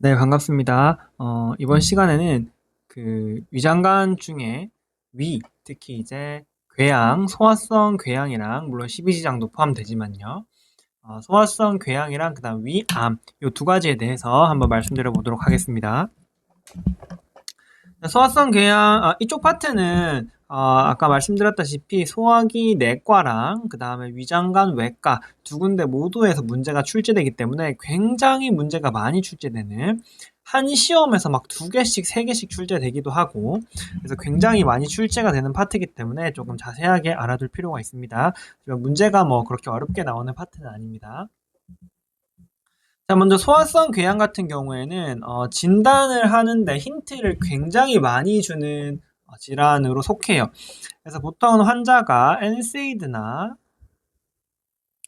네, 반갑습니다. 이번 시간에는 위장관 중에 특히 이제 궤양, 소화성 궤양이랑 물론 십이지장도 포함되지만요. 소화성 궤양이랑 그다음 위암 이 두 가지에 대해서 한번 말씀드려 보도록 하겠습니다. 소화성 궤양 이쪽 파트는 아까 말씀드렸다시피 소화기 내과랑 그 다음에 위장관 외과 두 군데 모두에서 문제가 출제되기 때문에 굉장히 문제가 많이 출제되는 한 시험에서 막 두 개씩 세 개씩 출제되기도 하고 그래서 굉장히 많이 출제가 되는 파트이기 때문에 조금 자세하게 알아둘 필요가 있습니다. 문제가 뭐 그렇게 어렵게 나오는 파트는 아닙니다. 자, 먼저 소화성 궤양 같은 경우에는 진단을 하는데 힌트를 굉장히 많이 주는 질환으로 속해요. 그래서 보통 환자가 엔세이드나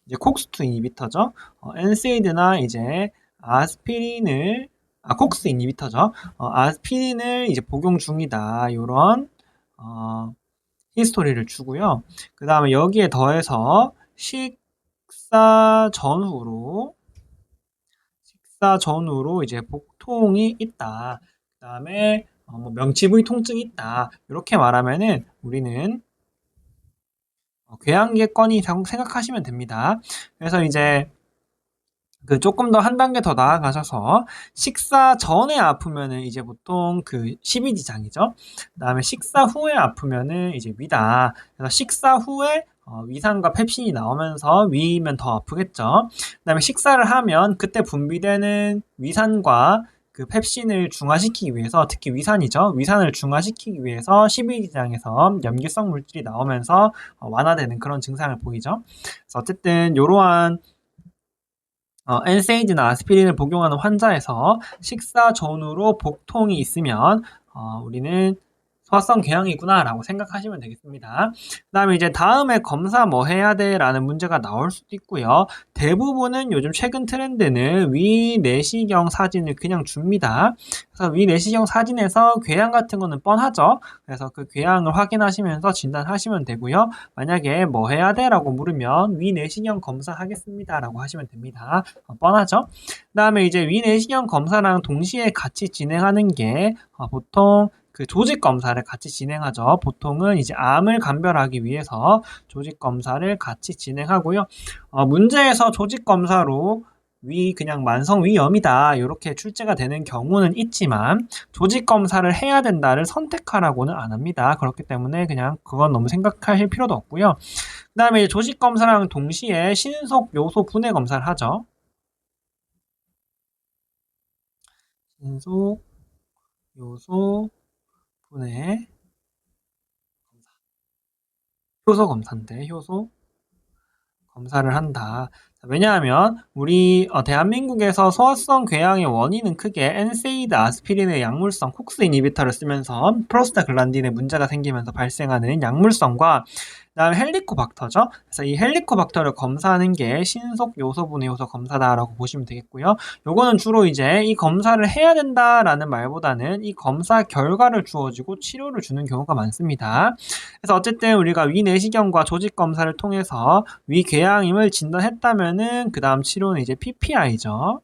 이제 콕스2 이니비터죠. 엔세이드나 이제 아스피린을 콕스 이니비터죠. 아스피린을 이제 복용 중이다. 이런 히스토리를 주고요. 그 다음에 여기에 더해서 식사 전후로 이제 복통이 있다. 그 다음에 뭐 명치 부위 통증이 있다. 이렇게 말하면은 우리는 궤양계건이라고 생각하시면 됩니다. 그래서 이제 조금 더 한 단계 더 나아가셔서 식사 전에 아프면은 이제 보통 십이지장이죠. 그다음에 식사 후에 아프면은 이제 위다. 그래서 식사 후에 위산과 펩신이 나오면서 위면 더 아프겠죠. 그다음에 식사를 하면 그때 분비되는 위산과 펩신을 중화시키기 위해서 특히 위산이죠. 위산을 중화시키기 위해서 십이지장에서 염기성 물질이 나오면서 완화되는 그런 증상을 보이죠. 그래서 어쨌든 이러한 엔세이드나 아스피린을 복용하는 환자에서 식사 전후로 복통이 있으면 우리는 소화성 궤양이구나라고 생각하시면 되겠습니다. 그다음에 이제 다음에 검사 뭐 해야 돼라는 문제가 나올 수도 있고요. 대부분은 요즘 최근 트렌드는 위내시경 사진을 그냥 줍니다. 그래서 위내시경 사진에서 궤양 같은 거는 뻔하죠. 그래서 그 궤양을 확인하시면서 진단하시면 되고요. 만약에 뭐 해야 돼라고 물으면 위내시경 검사하겠습니다라고 하시면 됩니다. 뻔하죠. 그다음에 이제 위내시경 검사랑 동시에 같이 진행하는 게 보통 조직 검사를 같이 진행하죠. 보통은 이제 암을 감별하기 위해서 조직 검사를 같이 진행하고요. 문제에서 조직 검사로 그냥 만성 위염이다 이렇게 출제가 되는 경우는 있지만 조직 검사를 해야 된다를 선택하라고는 안 합니다. 그렇기 때문에 그냥 그건 너무 생각하실 필요도 없고요. 그 다음에 조직 검사랑 동시에 신속 요소 분해 검사를 하죠. 신속 요소 분해 효소 검사인데 효소 검사를 한다. 왜냐하면 우리 대한민국에서 소화성 궤양의 원인은 크게 엔세이드 아스피린의 약물성 콕스 이니비터를 쓰면서 프로스타글란딘에 문제가 생기면서 발생하는 약물성과 그다음에 헬리코박터죠. 그래서 이 헬리코박터를 검사하는 게 신속 요소 분해 효소 검사다라고 보시면 되겠고요. 요거는 주로 이제 이 검사를 해야 된다라는 말보다는 이 검사 결과를 주어지고 치료를 주는 경우가 많습니다. 그래서 어쨌든 우리가 위내시경과 조직 검사를 통해서 위궤양임을 진단했다면은 그 다음 치료는 이제 PPI죠.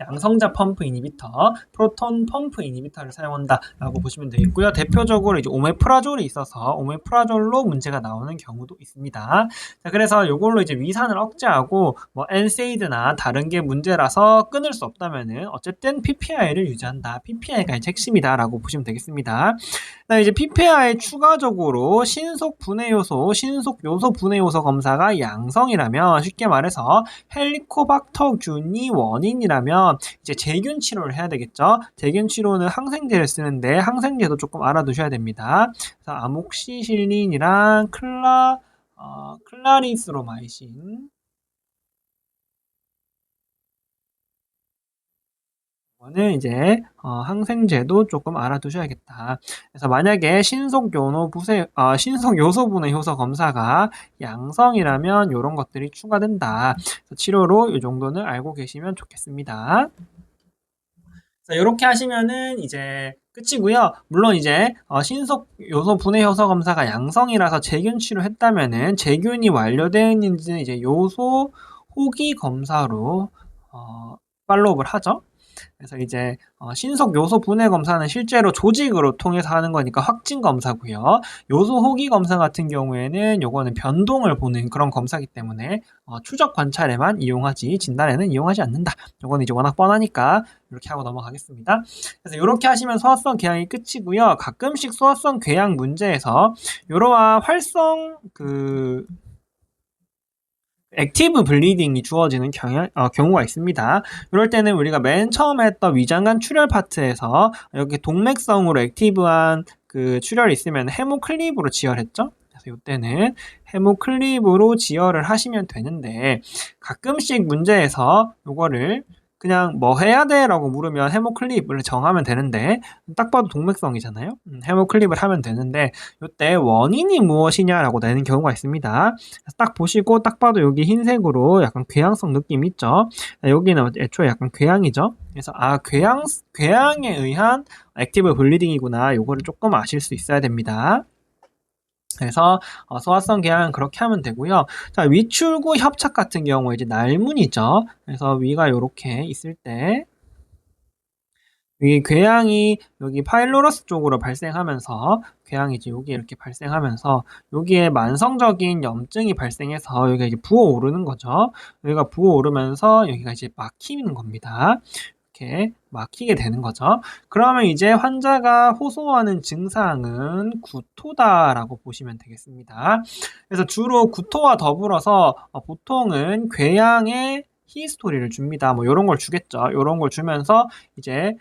양성자 펌프 이니비터, 프로톤 펌프 이니비터를 사용한다라고 보시면 되겠고요. 대표적으로 이제 오메프라졸이 있어서 오메프라졸로 문제가 나오는 경우도 있습니다. 자, 그래서 이걸로 이제 위산을 억제하고 뭐 엔세이드나 다른 게 문제라서 끊을 수 없다면은 어쨌든 PPI를 유지한다. PPI가 핵심이다라고 보시면 되겠습니다. 이제 PPI에 추가적으로 신속 분해 요소, 신속 요소 분해 요소 검사가 양성이라면 쉽게 말해서 헬리코박터균이 원인이라면 이제 제균 치료를 해야 되겠죠. 제균 치료는 항생제를 쓰는데 항생제도 조금 알아두셔야 됩니다. 그래서 아목시실린이랑 클라리스로마이신 이거는 이제 항생제도 조금 알아두셔야겠다. 그래서 만약에 신속 요소분해 효소 검사가 양성이라면 이런 것들이 추가된다. 그래서 치료로 이 정도는 알고 계시면 좋겠습니다. 이렇게 하시면은 이제 끝이고요. 물론 이제 신속 요소 분해 효소 검사가 양성이라서 제균 치료했다면은 제균이 완료되었는지는 이제 요소 호기 검사로 팔로우업을 하죠. 그래서 이제 신속 요소 분해 검사는 실제로 조직으로 통해서 하는 거니까 확진 검사고요. 요소 호기 검사 같은 경우에는 요거는 변동을 보는 그런 검사이기 때문에 추적 관찰에만 이용하지 진단에는 이용하지 않는다. 요거는 이제 워낙 뻔하니까 이렇게 하고 넘어가겠습니다. 그래서 이렇게 하시면 소화성 궤양이 끝이고요. 가끔씩 소화성 궤양 문제에서 이러한 활성 액티브 블리딩이 주어지는 경우가 있습니다. 이럴 때는 우리가 맨 처음에 했던 위장관 출혈 파트에서 여기 동맥성으로 액티브한 그 출혈이 있으면 헤모클립으로 지혈했죠. 그래서 이때는 헤모클립으로 지혈을 하시면 되는데 가끔씩 문제에서 이거를 그냥 뭐 해야 돼? 라고 물으면 헤모클립을 정하면 되는데 딱 봐도 동맥성이잖아요. 헤모클립을 하면 되는데 이때 원인이 무엇이냐라고 내는 경우가 있습니다. 딱 보시고 딱 봐도 여기 흰색으로 약간 궤양성 느낌 있죠. 여기는 애초에 약간 궤양이죠. 그래서 궤양에 의한 액티브 블리딩이구나. 요거를 조금 아실 수 있어야 됩니다. 그래서 소화성 궤양은 그렇게 하면 되고요. 자, 위출구 협착 같은 경우에 이제 날문이죠. 그래서 위가 이렇게 있을 때 이 궤양이 여기 파일로러스 쪽으로 발생하면서 궤양이 이제 여기 이렇게 발생하면서 여기에 만성적인 염증이 발생해서 여기가 이제 부어오르는 거죠. 여기가 부어오르면서 여기가 이제 막히는 겁니다. 이렇게 막히게 되는 거죠. 그러면 이제 환자가 호소하는 증상은 구토다라고 보시면 되겠습니다. 그래서 주로 구토와 더불어서 보통은 궤양에 히스토리를 줍니다. 뭐 이런 걸 주겠죠. 이런 걸 주면서 이제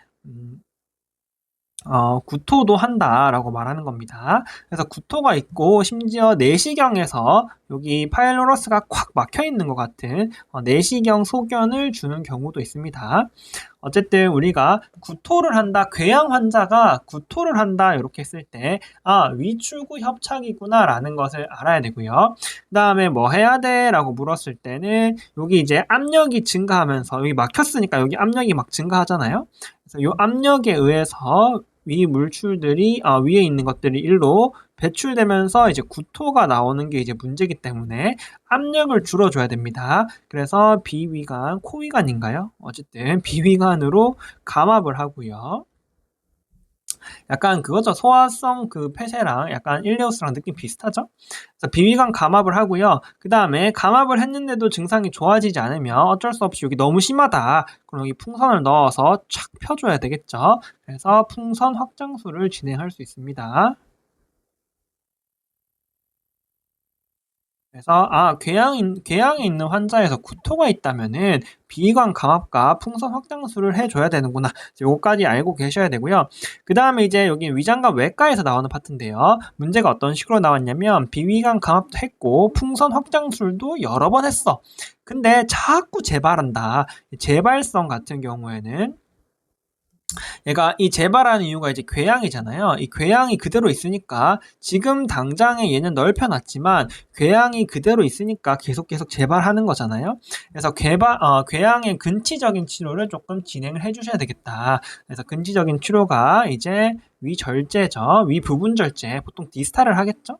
구토도 한다라고 말하는 겁니다. 그래서 구토가 있고 심지어 내시경에서 여기 파일로러스가 콱 막혀 있는 것 같은 내시경 소견을 주는 경우도 있습니다. 어쨌든 우리가 구토를 한다, 궤양 환자가 구토를 한다 이렇게 했을 때 위출구 협착이구나 라는 것을 알아야 되고요. 그 다음에 뭐 해야 돼? 라고 물었을 때는 여기 이제 압력이 증가하면서 여기 막혔으니까 여기 압력이 막 증가하잖아요. 그래서 이 압력에 의해서 위 물출들이 위에 있는 것들이 일로 배출되면서 이제 구토가 나오는 게 이제 문제이기 때문에 압력을 줄여줘야 됩니다. 그래서 비위관, 코위관인가요? 어쨌든 비위관으로 감압을 하고요. 약간 그거죠. 소화성 폐쇄랑 약간 일레우스랑 느낌 비슷하죠? 그래서 비위관 감압을 하고요. 그 다음에 감압을 했는데도 증상이 좋아지지 않으면 어쩔 수 없이 여기 너무 심하다. 그럼 여기 풍선을 넣어서 착 펴줘야 되겠죠. 그래서 풍선 확장술을 진행할 수 있습니다. 그래서 궤양에 있는 환자에서 구토가 있다면은 비위관 감압과 풍선 확장술을 해줘야 되는구나. 요거까지 알고 계셔야 되고요. 그 다음에 이제 여기 위장관 외과에서 나오는 파트인데요. 문제가 어떤 식으로 나왔냐면 비위관 감압도 했고 풍선 확장술도 여러 번 했어. 근데 자꾸 재발한다. 재발성 같은 경우에는 얘가 이 재발하는 이유가 이제 궤양이잖아요. 이 궤양이 그대로 있으니까 지금 당장에 얘는 넓혀놨지만 궤양이 그대로 있으니까 계속 재발하는 거잖아요. 그래서 궤양의 근치적인 치료를 조금 진행을 해주셔야 되겠다. 그래서 근치적인 치료가 이제 위절제죠. 위부분절제. 보통 디스탈을 하겠죠.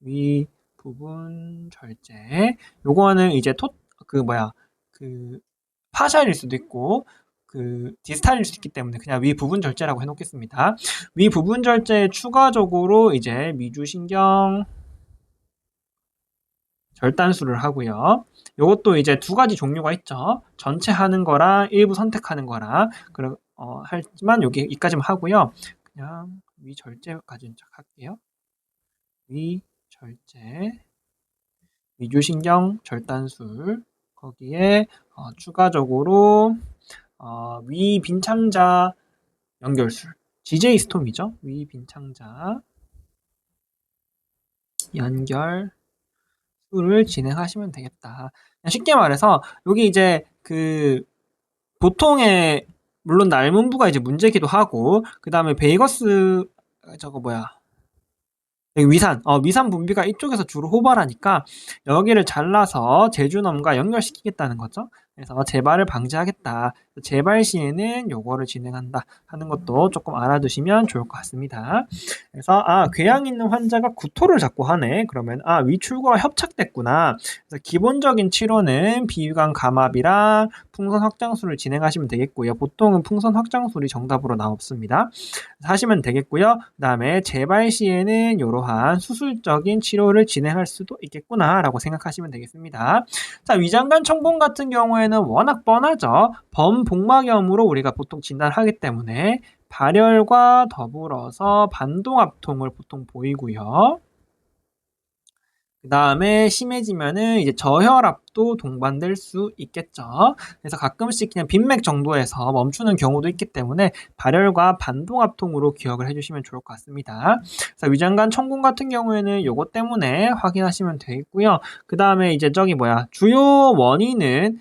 위부분절제. 요거는 이제 파샬일 수도 있고 디스탈일 수 있기 때문에 그냥 위부분절제라고 해놓겠습니다. 위부분절제에 추가적으로 이제 미주신경 절단술을 하고요. 이것도 이제 두 가지 종류가 있죠. 전체 하는 거랑 일부 선택하는 거랑 하지만 여기까지만 하고요. 그냥 위절제까지 할게요. 위절제, 미주신경 절단술 거기에 추가적으로 위빈창자 연결술, GJ 스톰이죠. 위빈창자 연결술을 진행하시면 되겠다. 쉽게 말해서 여기 이제 보통의 물론 날문부가 이제 문제기도 하고 그 다음에 베이거스 위산 분비가 이쪽에서 주로 호발하니까 여기를 잘라서 제주넘과 연결시키겠다는 거죠. 그래서 재발을 방지하겠다. 재발 시에는 요거를 진행한다 하는 것도 조금 알아두시면 좋을 것 같습니다. 그래서 궤양 있는 환자가 구토를 자꾸 하네. 그러면 위출구가 협착됐구나. 그래서 기본적인 치료는 비위관 감압이랑 풍선 확장술을 진행하시면 되겠고요. 보통은 풍선 확장술이 정답으로 나옵니다. 하시면 되겠고요. 그다음에 재발 시에는 이러한 수술적인 치료를 진행할 수도 있겠구나라고 생각하시면 되겠습니다. 자, 위장관 청봉 같은 경우에는 워낙 뻔하죠. 범복막염으로 우리가 보통 진단하기 때문에 발열과 더불어서 반동압통을 보통 보이고요. 그 다음에 심해지면은 이제 저혈압도 동반될 수 있겠죠. 그래서 가끔씩 그냥 빈맥 정도에서 멈추는 경우도 있기 때문에 발열과 반동압통으로 기억을 해주시면 좋을 것 같습니다. 그래서 위장관 청궁 같은 경우에는 요것 때문에 확인하시면 되겠고요. 그 다음에 이제 주요 원인은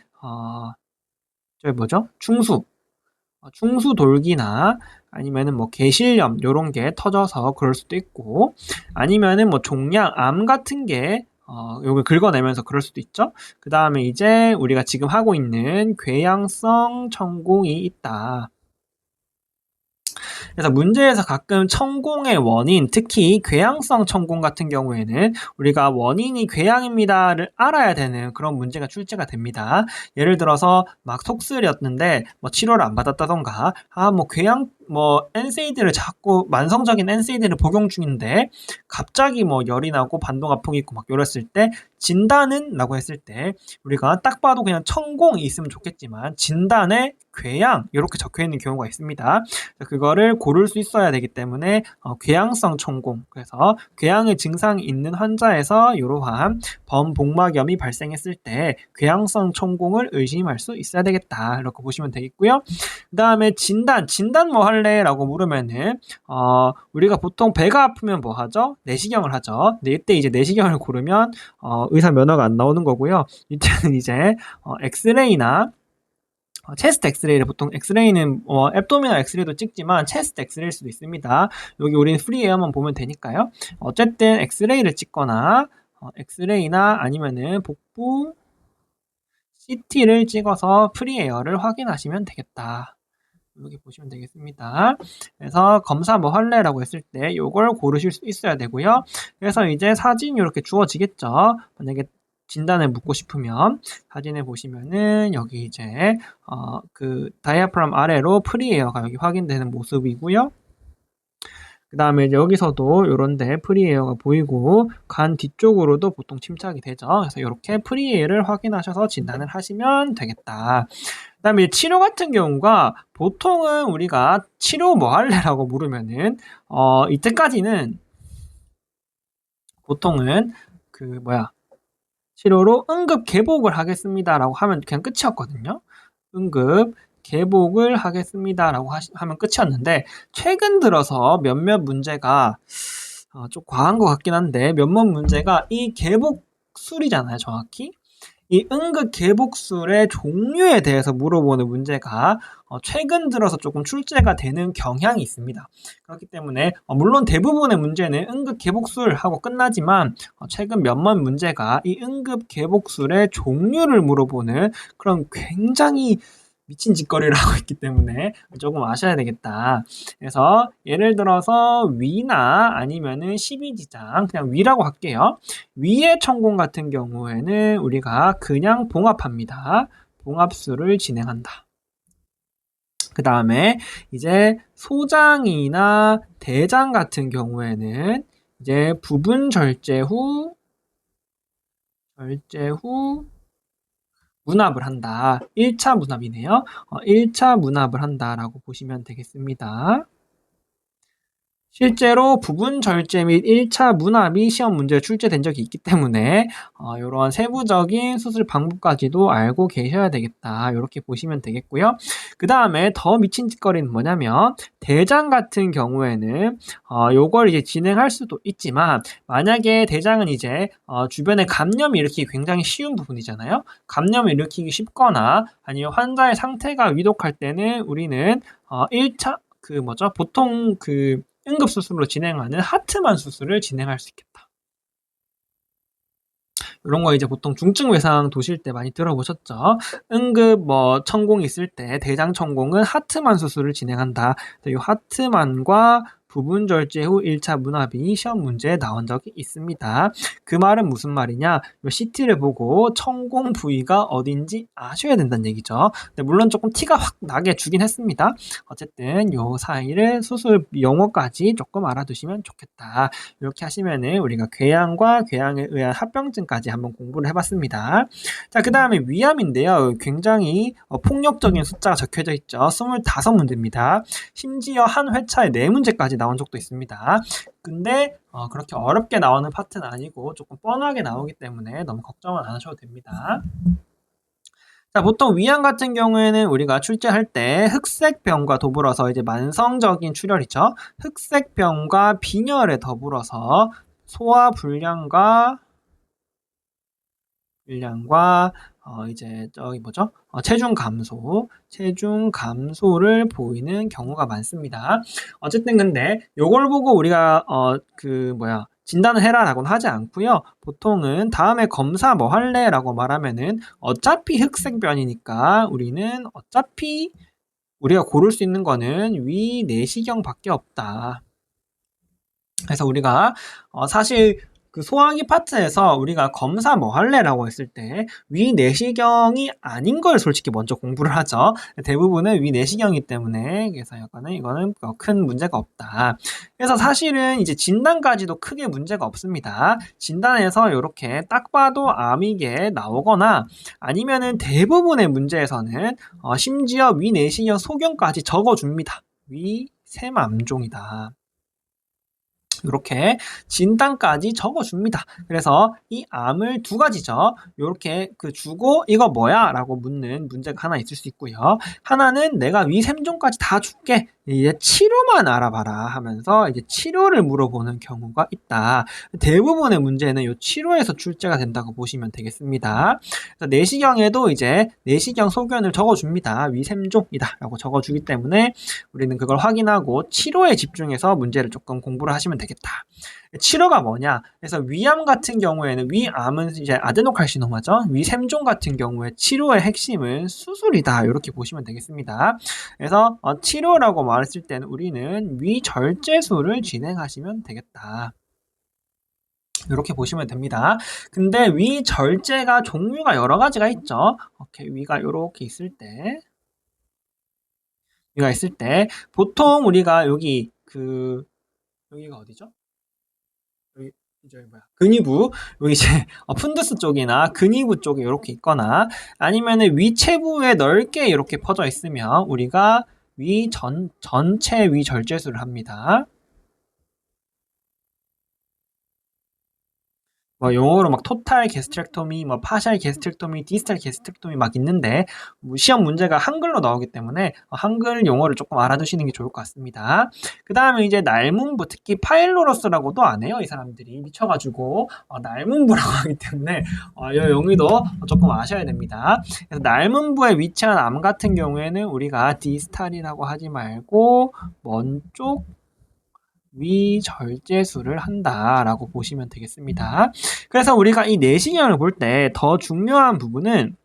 충수돌기나 아니면은 개실염 요런 게 터져서 그럴 수도 있고, 아니면은 종양, 암 같은 게 요걸 긁어내면서 그럴 수도 있죠. 그 다음에 이제 우리가 지금 하고 있는 궤양성 천공이 있다. 그래서 문제에서 가끔 천공의 원인, 특히 궤양성 천공 같은 경우에는 우리가 원인이 궤양입니다를 알아야 되는 그런 문제가 출제가 됩니다. 예를 들어서 막 속쓰렸는데 치료를 안 받았다던가, 궤양 NSAID를 자꾸 만성적인 NSAID를 복용 중인데 갑자기 열이 나고 반동압통이 있고 막 이랬을 때 진단은? 라고 했을 때 우리가 딱 봐도 그냥 천공이 있으면 좋겠지만 진단에 궤양 이렇게 적혀 있는 경우가 있습니다. 그거를 고를 수 있어야 되기 때문에 궤양성 천공, 그래서 궤양의 증상이 있는 환자에서 이러한 범복막염이 발생했을 때 궤양성 천공을 의심할 수 있어야 되겠다 이렇게 보시면 되겠고요. 그 다음에 진단 뭐 할래? 라고 물으면은 우리가 보통 배가 아프면 뭐 하죠? 내시경을 하죠. 근데 이때 이제 내시경을 고르면 의사 면허가 안 나오는 거고요. 이때는 이제 엑스레이나 체스트 엑스레이를 보통 엑스레이는 앱도미널 엑스레이도 찍지만 체스트 엑스레이일 수도 있습니다. 여기 우리는 프리에어만 보면 되니까요. 어쨌든 엑스레이를 찍거나 엑스레이나 아니면은 복부 CT를 찍어서 프리에어를 확인하시면 되겠다. 이렇게 보시면 되겠습니다. 그래서 검사 뭐 할래라고 했을 때 이걸 고르실 수 있어야 되고요. 그래서 이제 사진이 이렇게 주어지겠죠. 만약에 진단을 묻고 싶으면 사진을 보시면은 여기 이제 그 다이아프람 아래로 프리에어가 여기 확인되는 모습이고요. 그 다음에 이제 여기서도 요런데 프리에어가 보이고 간 뒤쪽으로도 보통 침착이 되죠. 그래서 이렇게 프리에어를 확인하셔서 진단을 하시면 되겠다. 그 다음에 치료 같은 경우가 보통은 우리가 치료 뭐 할래라고 물으면은 이때까지는 보통은 치료로 응급 개복을 하겠습니다라고 하면 그냥 끝이었거든요. 응급 개복을 하겠습니다라고 하면 끝이었는데 최근 들어서 몇몇 문제가 좀 과한 것 같긴 한데 몇몇 문제가 이 개복술이잖아요, 정확히. 이 응급 개복술의 종류에 대해서 물어보는 문제가 최근 들어서 조금 출제가 되는 경향이 있습니다. 그렇기 때문에 물론 대부분의 문제는 응급 개복술 하고 끝나지만 최근 몇몇 문제가 이 응급 개복술의 종류를 물어보는 그런 굉장히 미친 짓거리를 하고 있기 때문에 조금 아셔야 되겠다. 그래서 예를 들어서 위나 아니면은 12지장, 그냥 위라고 할게요. 위의 천공 같은 경우에는 우리가 그냥 봉합합니다. 봉합술을 진행한다. 그 다음에 이제 소장이나 대장 같은 경우에는 이제 부분 절제 후 문합을 한다. 1차 문합이네요. 1차 문합을 한다라고 보시면 되겠습니다. 실제로 부분 절제 및 1차 문합이 시험 문제에 출제된 적이 있기 때문에 이런 세부적인 수술 방법까지도 알고 계셔야 되겠다. 이렇게 보시면 되겠고요. 그 다음에 더 미친 짓거리는 뭐냐면 대장 같은 경우에는 요걸 이제 진행할 수도 있지만 만약에 대장은 이제 주변에 감염이 일으키기 굉장히 쉬운 부분이잖아요. 감염을 일으키기 쉽거나 아니면 환자의 상태가 위독할 때는 우리는 1차 보통 응급수술로 진행하는 하트만 수술을 진행할 수 있겠다. 이런 거 이제 보통 중증 외상 도실 때 많이 들어보셨죠? 응급 뭐 천공이 있을 때 대장 천공은 하트만 수술을 진행한다. 이 하트만과 부분 절제 후 1차 문합이 시험 문제에 나온 적이 있습니다. 그 말은 무슨 말이냐? 이 CT를 보고 천공 부위가 어딘지 아셔야 된다는 얘기죠. 근데 물론 조금 티가 확 나게 주긴 했습니다. 어쨌든 요 사이를 수술 용어까지 조금 알아두시면 좋겠다. 이렇게 하시면은 우리가 궤양과 궤양에 의한 합병증까지 한번 공부를 해봤습니다. 자, 그 다음에 위암인데요. 굉장히 폭력적인 숫자가 적혀져 있죠. 25문제입니다. 심지어 한 회차에 4문제까지 나온 적도 있습니다. 근데 그렇게 어렵게 나오는 파트는 아니고 조금 뻔하게 나오기 때문에 너무 걱정은 안 하셔도 됩니다. 자, 보통 위암 같은 경우에는 우리가 출제할 때 흑색병과 더불어서 이제 만성적인 출혈이죠. 흑색병과 빈혈에 더불어서 소화불량과 이제 저기 뭐죠? 체중 감소를 보이는 경우가 많습니다. 어쨌든 근데 요걸 보고 우리가 진단을 해라라고는 하지 않고요. 보통은 다음에 검사 뭐 할래라고 말하면은 어차피 흑색변이니까 우리는 어차피 우리가 고를 수 있는 거는 위 내시경밖에 없다. 그래서 우리가 사실 그 소화기 파트에서 우리가 검사 뭐 할래라고 했을 때 위 내시경이 아닌 걸 솔직히 먼저 공부를 하죠. 대부분은 위 내시경이기 때문에 그래서 이거는 큰 문제가 없다. 그래서 사실은 이제 진단까지도 크게 문제가 없습니다. 진단에서 이렇게 딱 봐도 암이게 나오거나 아니면은 대부분의 문제에서는 심지어 위 내시경 소견까지 적어줍니다. 위 세암종이다. 이렇게 진단까지 적어줍니다. 그래서 이 암을 두 가지죠. 이렇게 주고 이거 뭐야? 라고 묻는 문제가 하나 있을 수 있고요. 하나는 내가 위샘종까지 다 줄게. 이제 치료만 알아봐라 하면서 이제 치료를 물어보는 경우가 있다. 대부분의 문제는 이 치료에서 출제가 된다고 보시면 되겠습니다. 그래서 내시경에도 이제 내시경 소견을 적어줍니다. 위샘종이다 라고 적어주기 때문에 우리는 그걸 확인하고 치료에 집중해서 문제를 조금 공부를 하시면 되겠다. 치료가 뭐냐? 그래서 위암 같은 경우에는 위암은 이제 아데노칼시노마죠. 위샘종 같은 경우에 치료의 핵심은 수술이다. 이렇게 보시면 되겠습니다. 그래서 치료라고 말했을 때는 우리는 위절제술을 진행하시면 되겠다. 이렇게 보시면 됩니다. 근데 위절제가 종류가 여러 가지가 있죠. 위가 이렇게 있을 때 보통 우리가 여기가 어디죠? 여기 근위부 여기 이제 푼두스 쪽이나 근위부 쪽에 이렇게 있거나 아니면은 위체부에 넓게 이렇게 퍼져 있으면 우리가 전체 위절제술을 합니다. 뭐 용어로 막 토탈 게스트렉토미, 뭐 파샬 게스트렉토미, 디스탈 게스트렉토미 막 있는데 시험 문제가 한글로 나오기 때문에 한글 용어를 조금 알아두시는 게 좋을 것 같습니다. 그 다음에 이제 날문부, 특히 파일로러스라고도 안 해요. 이 사람들이 미쳐가지고 날문부라고 하기 때문에 이 용의도 조금 아셔야 됩니다. 그래서 날문부에 위치한 암 같은 경우에는 우리가 디스탈이라고 하지 말고 먼 쪽 위절제술을 한다라고 보시면 되겠습니다. 그래서 우리가 이 내시경을 볼 때 더 중요한 부분은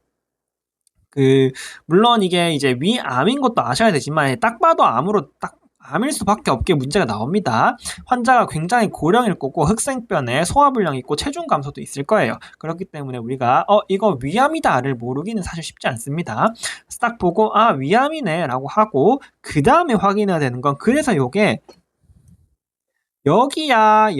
물론 이게 이제 위암인 것도 아셔야 되지만 딱 봐도 암일 수밖에 없게 문제가 나옵니다. 환자가 굉장히 고령일 거고 흑색변에 소화불량이 있고 체중 감소도 있을 거예요. 그렇기 때문에 우리가 이거 위암이다를 모르기는 사실 쉽지 않습니다. 그래서 딱 보고 위암이네 라고 하고 그 다음에 확인해야 되는 건 그래서 요게 여기야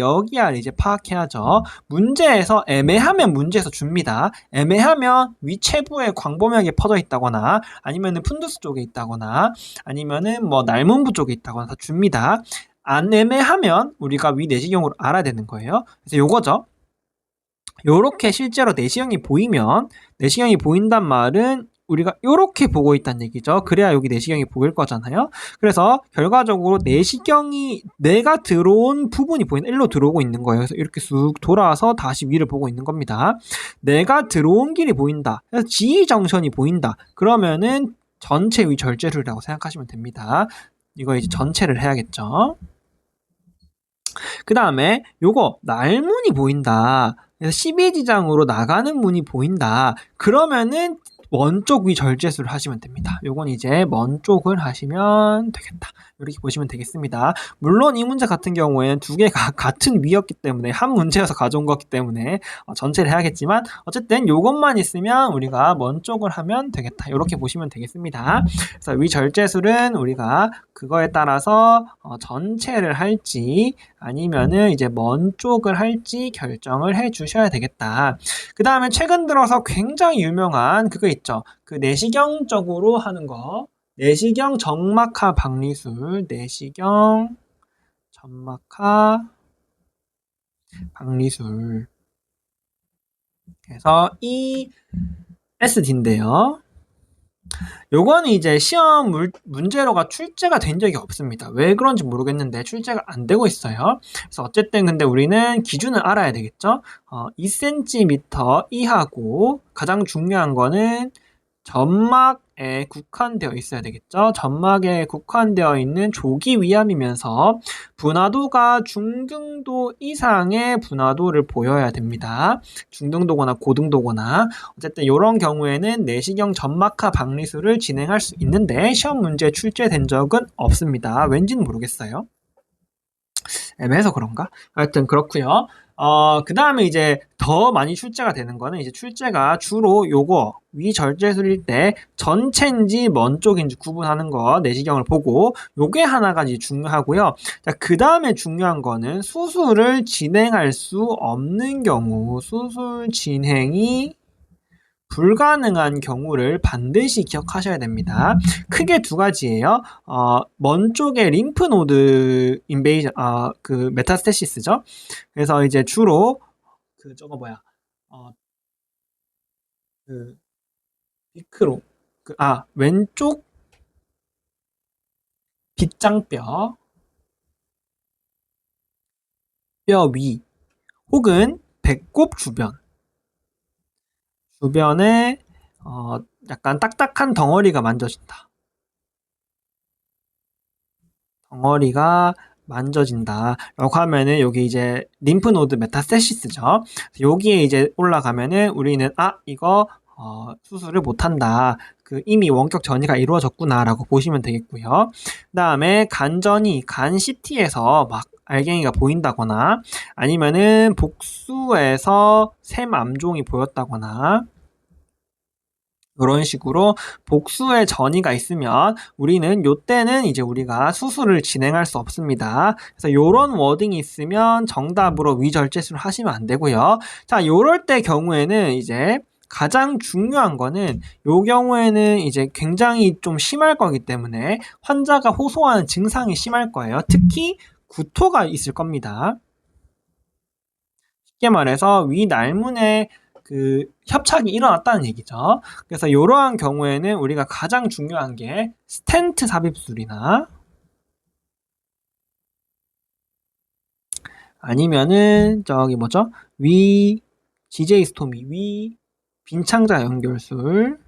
이제 파악해야죠. 문제에서 애매하면 문제에서 줍니다. 애매하면 위체부에 광범위하게 퍼져 있다거나 아니면은 푼두스 쪽에 있다거나 아니면은 뭐 날문부 쪽에 있다거나 다 줍니다. 안 애매하면 우리가 위 내시경으로 알아야 되는 거예요. 그래서 요거죠. 요렇게 실제로 내시경이 보인단 말은 우리가 이렇게 보고 있다는 얘기죠. 그래야 여기 내시경이 보일 거잖아요. 그래서 결과적으로 내시경이 내가 들어온 부분이 보이는 일로 들어오고 있는 거예요. 그래서 이렇게 쑥 돌아와서 다시 위를 보고 있는 겁니다. 내가 들어온 길이 보인다. 그래서 지휘정선이 보인다. 그러면은 전체 위 절제술이라고 생각하시면 됩니다. 이거 이제 전체를 해야겠죠. 그 다음에 요거 날문이 보인다. 그래서 12지장으로 나가는 문이 보인다. 그러면은 먼쪽 위 절제수를 하시면 됩니다. 요건 이제 먼쪽을 하시면 되겠다. 이렇게 보시면 되겠습니다. 물론 이 문제 같은 경우에는 두 개가 같은 위였기 때문에 한 문제여서 가져온 거기 때문에 전체를 해야겠지만 어쨌든 요것만 있으면 우리가 먼쪽을 하면 되겠다. 이렇게 보시면 되겠습니다. 그래서 위 절제술은 우리가 그거에 따라서 전체를 할지 아니면은 이제 먼쪽을 할지 결정을 해 주셔야 되겠다. 그 다음에 최근 들어서 굉장히 유명한 그거 있죠. 그 내시경적으로 하는 거. 내시경 점막하 박리술, 내시경 점막하 박리술. 그래서 ESD인데요. 요거는 이제 시험 문제로가 출제가 된 적이 없습니다. 왜 그런지 모르겠는데 출제가 안 되고 있어요. 그래서 어쨌든 근데 우리는 기준을 알아야 되겠죠. 2cm 이하고 가장 중요한 거는 점막에 국한되어 있어야 되겠죠. 점막에 국한되어 있는 조기 위암이면서 분화도가 중등도 이상의 분화도를 보여야 됩니다. 중등도거나 고등도거나 어쨌든 이런 경우에는 내시경 점막하 박리술을 진행할 수 있는데 시험 문제에 출제된 적은 없습니다. 왠지는 모르겠어요. 애매해서 그런가? 하여튼 그렇고요. 그 다음에 이제 더 많이 출제가 되는 거는 이제 출제가 주로 요거 위절제술일 때 전체인지 먼 쪽인지 구분하는 거 내시경을 보고 요게 하나가 이제 중요하고요. 자, 그 다음에 중요한 거는 수술을 진행할 수 없는 경우 수술 진행이 불가능한 경우를 반드시 기억하셔야 됩니다. 크게 두 가지예요. 먼 쪽에 림프노드 인베이전, 그 메타스테시스죠. 그래서 이제 주로 그 저거 뭐야, 그 비크로, 왼쪽 빗장뼈, 뼈 위, 혹은 배꼽 주변에 약간 딱딱한 덩어리가 만져진다. 덩어리가 만져진다라고 하면은 여기 이제 림프노드 메타스테시스죠. 여기에 이제 올라가면은 우리는 이거 수술을 못한다. 그 이미 원격 전이가 이루어졌구나라고 보시면 되겠고요. 그다음에 간전이 간 CT에서 막 알갱이가 보인다거나 아니면은 복수에서 샘암종이 보였다거나 이런 식으로 복수의 전이가 있으면 우리는 요때는 이제 우리가 수술을 진행할 수 없습니다. 그래서 요런 워딩이 있으면 정답으로 위절제술을 하시면 안 되고요. 자, 요럴 때 경우에는 이제 가장 중요한 거는 요 경우에는 이제 굉장히 좀 심할 거기 때문에 환자가 호소하는 증상이 심할 거예요. 특히 구토가 있을 겁니다. 쉽게 말해서 위 날문에 그 협착이 일어났다는 얘기죠. 그래서 이러한 경우에는 우리가 가장 중요한 게 스텐트 삽입술이나 아니면은 저기 뭐죠? 위 GJ 스토미, 위 빈창자 연결술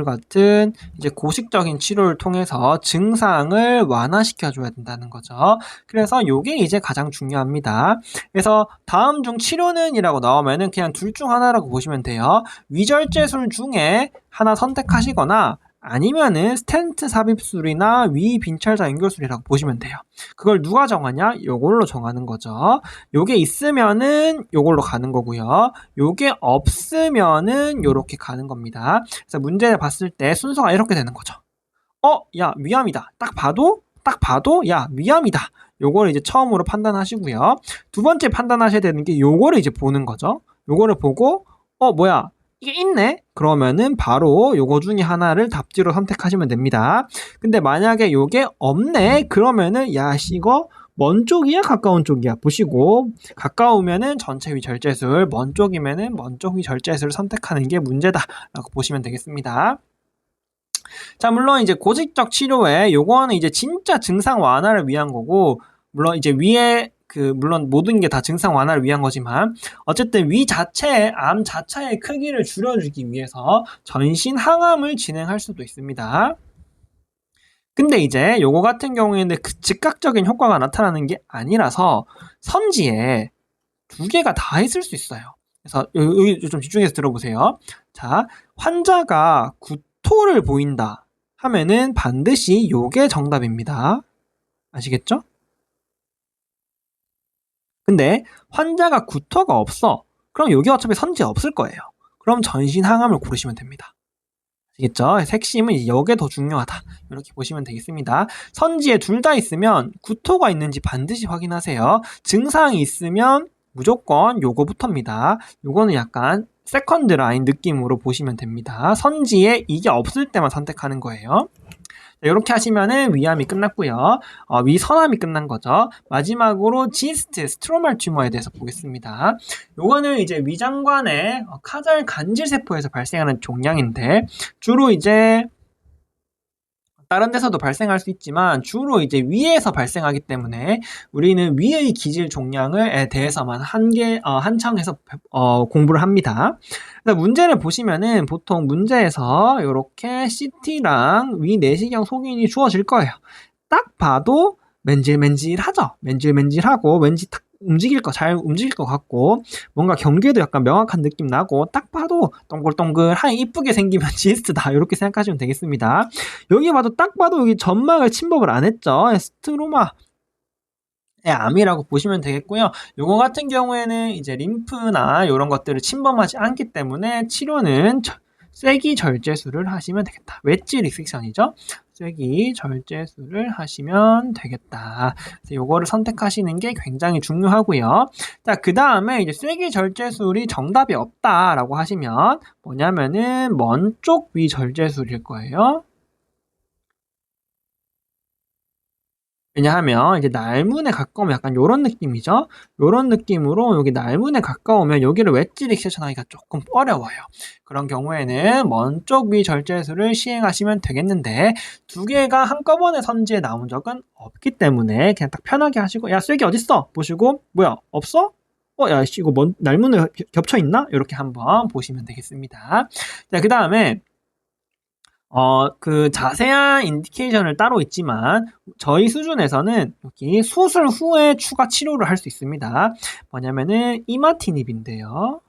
같은 이제 고식적인 치료를 통해서 증상을 완화시켜 줘야 된다는 거죠. 그래서 요게 이제 가장 중요합니다. 그래서 다음 중 치료는이라고 나오면은 그냥 둘 중 하나라고 보시면 돼요. 위절제술 중에 하나 선택하시거나 아니면은 스텐트 삽입술이나 위 빈찰자 연결술이라고 보시면 돼요. 그걸 누가 정하냐? 요걸로 정하는 거죠. 요게 있으면은 요걸로 가는 거고요. 요게 없으면은 요렇게 가는 겁니다. 그래서 문제를 봤을 때 순서가 이렇게 되는 거죠. 야, 위암이다. 딱 봐도 야, 위암이다. 요거를 이제 처음으로 판단하시고요. 두 번째 판단하셔야 되는 게 요거를 이제 보는 거죠. 요거를 보고 뭐야? 이게 있네? 그러면은 바로 요거 중에 하나를 답지로 선택하시면 됩니다. 근데 만약에 요게 없네? 그러면은 야, 이거 먼 쪽이야? 가까운 쪽이야? 보시고 가까우면은 전체 위 절제술, 먼 쪽이면은 먼 쪽 위 절제술을 선택하는 게 문제다라고 보시면 되겠습니다. 자, 물론 이제 고직적 치료에 요거는 이제 진짜 증상 완화를 위한 거고 물론 이제 위에 물론 모든 게 다 증상 완화를 위한 거지만 어쨌든 위 자체의 암 자체의 크기를 줄여주기 위해서 전신 항암을 진행할 수도 있습니다. 근데 이제 요거 같은 경우에는 그 즉각적인 효과가 나타나는 게 아니라서 선지에 두 개가 다 있을 수 있어요. 그래서 여기 좀 집중해서 들어보세요. 자, 환자가 구토를 보인다 하면은 반드시 요게 정답입니다. 아시겠죠? 근데 환자가 구토가 없어. 그럼 여기 어차피 선지에 없을 거예요. 그럼 전신 항암을 고르시면 됩니다. 아시겠죠? 핵심은 이게 더 중요하다. 이렇게 보시면 되겠습니다. 선지에 둘 다 있으면 구토가 있는지 반드시 확인하세요. 증상이 있으면 무조건 요거부터입니다. 요거는 약간 세컨드 라인 느낌으로 보시면 됩니다. 선지에 이게 없을 때만 선택하는 거예요. 이렇게 하시면은 위암이 끝났고요. 위선암이 끝난 거죠. 마지막으로 지스트, 스트로말 튜머에 대해서 보겠습니다. 요거는 이제 위장관의 카잘 간질 세포에서 발생하는 종양인데 주로 이제 다른 데서도 발생할 수 있지만 주로 이제 위에서 발생하기 때문에 우리는 위의 기질 종양에 대해서만 한창해서 공부를 합니다. 문제를 보시면은 보통 문제에서 이렇게 CT랑 위 내시경 소견이 주어질 거예요. 딱 봐도 맨질맨질하죠. 맨질맨질하고 왠지 탁 잘 움직일 것 같고 뭔가 경계도 약간 명확한 느낌 나고 딱 봐도 동글동글하게 이쁘게 생기면 지스트다 이렇게 생각하시면 되겠습니다. 여기 봐도 딱 봐도 여기 점막을 침범을 안 했죠. 스트로마 암이라고 보시면 되겠고요. 요거 같은 경우에는 이제 림프나 이런 것들을 침범하지 않기 때문에 치료는 쐐기 절제술을 하시면 되겠다. 웨지 리섹션이죠. 쐐기 절제술을 하시면 되겠다. 요거를 선택하시는 게 굉장히 중요하고요. 자, 그 다음에 이제 쐐기 절제술이 정답이 없다라고 하시면 뭐냐면은 먼 쪽 위 절제술일 거예요. 왜냐하면 이제 날문에 가까우면 약간 요런 느낌이죠. 요런 느낌으로 여기 날문에 가까우면 여기를 웨지 리섹션 하기가 조금 어려워요. 그런 경우에는 먼 쪽 위 절제술을 시행하시면 되겠는데 두 개가 한꺼번에 선지에 나온 적은 없기 때문에 그냥 딱 편하게 하시고 야 쐐기 어딨어? 보시고 뭐야 없어? 야 이거 날문에 겹쳐 있나? 이렇게 한번 보시면 되겠습니다. 자, 그 다음에 그 자세한 인디케이션을 따로 있지만 저희 수준에서는 여기 수술 후에 추가 치료를 할 수 있습니다. 뭐냐면은 이마티닙인데요.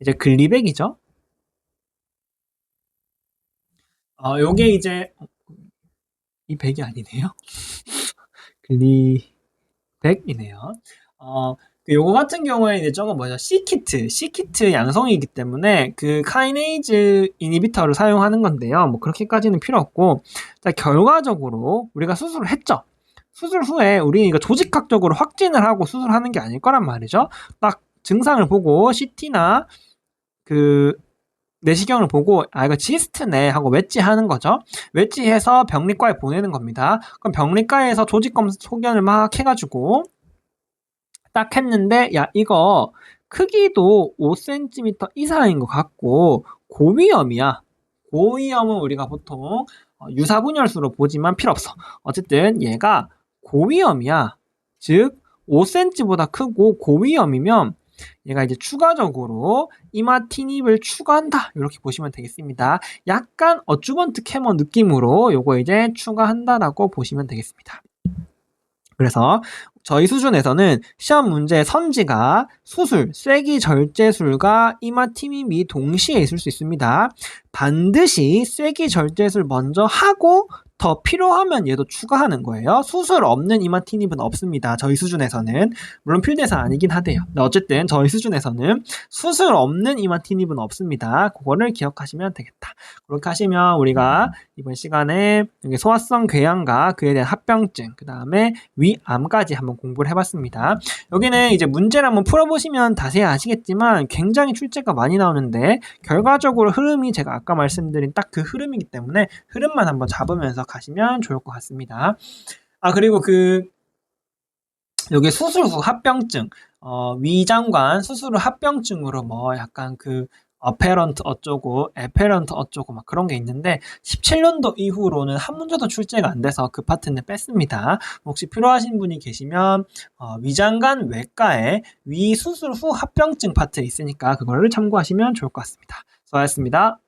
이제 글리백이죠. 요게 이제 이 백이 아니네요. 글리백이네요. 요거 같은 경우에 이제 저거 뭐죠? C키트 양성이기 때문에 그 카이네이즈 이니비터를 사용하는 건데요. 뭐 그렇게까지는 필요 없고, 자, 결과적으로 우리가 수술을 했죠. 수술 후에 우리 이거 조직학적으로 확진을 하고 수술하는 게 아닐 거란 말이죠. 딱 증상을 보고 CT나 그 내시경을 보고 이거 지스트네 하고 웨지하는 거죠. 웨지해서 병리과에 보내는 겁니다. 그럼 병리과에서 조직검 소견을 막 해가지고 딱 했는데 야 이거 크기도 5cm 이상인 것 같고 고위험이야. 고위험은 우리가 보통 유사분열수로 보지만 필요 없어. 어쨌든 얘가 고위험이야. 즉 5cm보다 크고 고위험이면 얘가 이제 추가적으로 이마티닙을 추가한다 이렇게 보시면 되겠습니다. 약간 어쭈번트 캐머 느낌으로 요거 이제 추가한다라고 보시면 되겠습니다. 그래서 저희 수준에서는 시험 문제 선지가 수술, 쐐기 절제술과 이마티닙이 동시에 있을 수 있습니다. 반드시 쐐기 절제술 먼저 하고 더 필요하면 얘도 추가하는 거예요. 수술 없는 이마티닙은 없습니다. 저희 수준에서는. 물론 필드에서 아니긴 하대요. 어쨌든 저희 수준에서는 수술 없는 이마티닙은 없습니다. 그거를 기억하시면 되겠다. 그렇게 하시면 우리가 이번 시간에 소화성 궤양과 그에 대한 합병증, 그 다음에 위암까지 한번 공부를 해봤습니다. 여기는 이제 문제를 한번 풀어보시면 자세히 아시겠지만 굉장히 출제가 많이 나오는데 결과적으로 흐름이 제가 아까 말씀드린 딱 그 흐름이기 때문에 흐름만 한번 잡으면서 가시면 좋을 것 같습니다. 그리고 여기 수술 후 합병증, 위장관 수술 후 합병증으로 뭐 약간 어페런트 어쩌고, 에페런트 어쩌고 막 그런 게 있는데 17년도 이후로는 한 문제도 출제가 안 돼서 그 파트는 뺐습니다. 혹시 필요하신 분이 계시면 위장관 외과에 위 수술 후 합병증 파트 있으니까 그거를 참고하시면 좋을 것 같습니다. 수고하셨습니다.